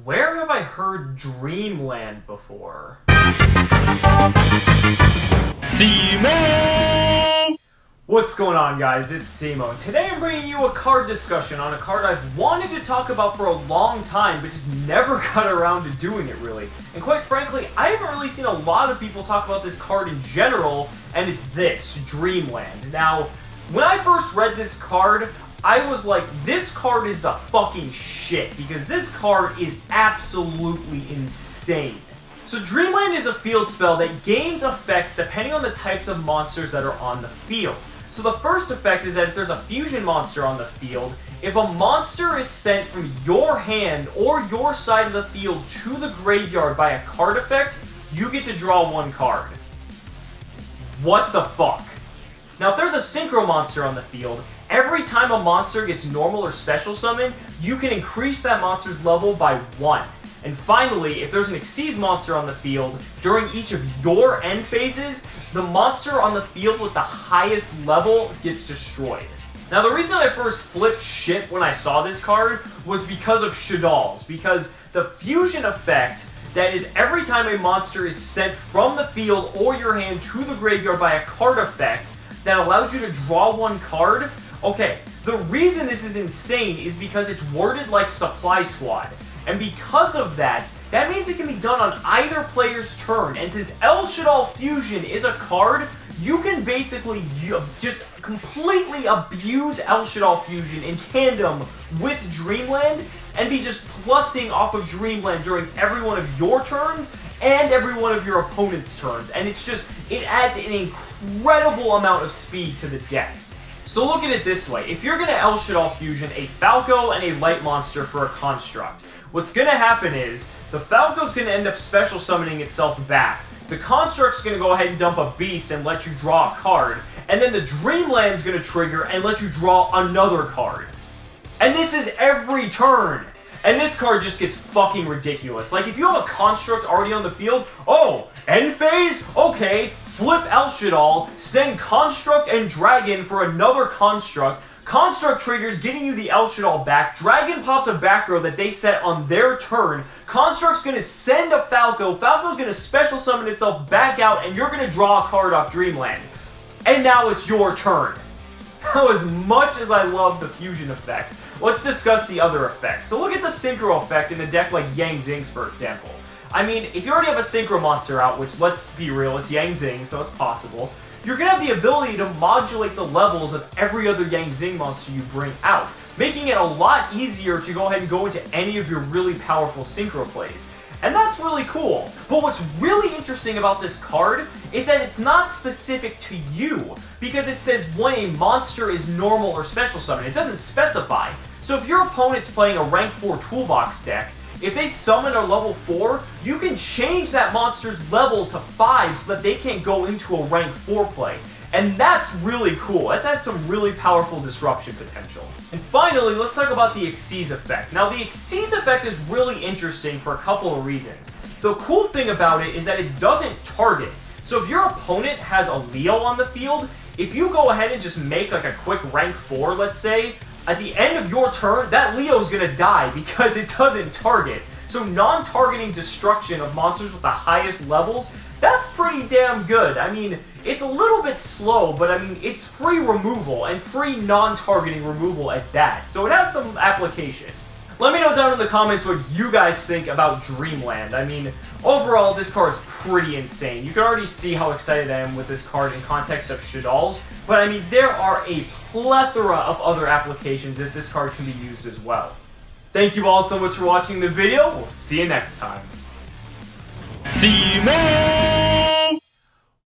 Where have I heard Dreamland before? Cimoooooooo! What's going on, guys? It's Cimo, and today I'm bringing you a card discussion on a card I've wanted to talk about for a long time, but just never got around to doing it, really. And quite frankly, I haven't really seen a lot of people talk about this card in general, and it's this, Dreamland. Now, when I first read this card, I was like, this card is the fucking shit, because this card is absolutely insane. So Dreamland is a field spell that gains effects depending on the types of monsters that are on the field. So the first effect is that if there's a fusion monster on the field, if a monster is sent from your hand or your side of the field to the graveyard by a card effect, you get to draw one card. What the fuck? Now if there's a synchro monster on the field, every time a monster gets normal or special summon, you can increase that monster's level by 1. And finally, if there's an Xyz monster on the field, during each of your end phases, the monster on the field with the highest level gets destroyed. Now the reason I first flipped shit when I saw this card was because of Shaddolls, because the fusion effect that is every time a monster is sent from the field or your hand to the graveyard by a card effect that allows you to draw one card. Okay, the reason this is insane is because it's worded like Supply Squad. And because of that, that means it can be done on either player's turn. And since El Shaddol Fusion is a card, you can basically just completely abuse El Shaddol Fusion in tandem with Dreamland and be just plussing off of Dreamland during every one of your turns and every one of your opponent's turns. And it's just, it adds an incredible amount of speed to the deck. So look at it this way. If you're going to El Shaddol Fusion a Falco and a Light Monster for a Construct, what's going to happen is the Falco's going to end up special summoning itself back. The Construct's going to go ahead and dump a Beast and let you draw a card. And then the Dreamland's going to trigger and let you draw another card. And this is every turn. And this card just gets fucking ridiculous. Like, if you have a Construct already on the field, oh, end phase? Okay, flip El Shaddol, send Construct and Dragon for another Construct. Construct triggers, getting you the El Shaddol back. Dragon pops a back row that they set on their turn. Construct's going to send a Falco. Falco's going to special summon itself back out, and you're going to draw a card off Dreamland. And now it's your turn. Now, as much as I love the fusion effect, let's discuss the other effects. So look at the Synchro effect in a deck like Yang Zing's, for example. I mean, if you already have a Synchro monster out, which, let's be real, it's Yang Zing, so it's possible, you're going to have the ability to modulate the levels of every other Yang Zing monster you bring out, making it a lot easier to go ahead and go into any of your really powerful Synchro plays. And that's really cool. But what's really interesting about this card is that it's not specific to you, because it says when a monster is normal or special summon. It doesn't specify. So if your opponent's playing a rank 4 toolbox deck, if they summon a level 4, you can change that monster's level to 5 so that they can't go into a rank 4 play. And that's really cool. That has some really powerful disruption potential. And finally, let's talk about the Xyz effect. Now, the Xyz effect is really interesting for a couple of reasons. The cool thing about it is that it doesn't target. So if your opponent has a Leo on the field, if you go ahead and just make like a quick rank 4, let's say, at the end of your turn, that Leo's gonna die because it doesn't target. So non-targeting destruction of monsters with the highest levels, that's pretty damn good. I mean, it's a little bit slow, but I mean, it's free removal and free non-targeting removal at that. So it has some application. Let me know down in the comments what you guys think about Dreamland. I mean, overall, this card's pretty insane. You can already see how excited I am with this card in context of Shaddolls, but I mean, there are a plethora of other applications that this card can be used as well. Thank you all so much for watching the video. We'll see you next time. Cimoooooooo!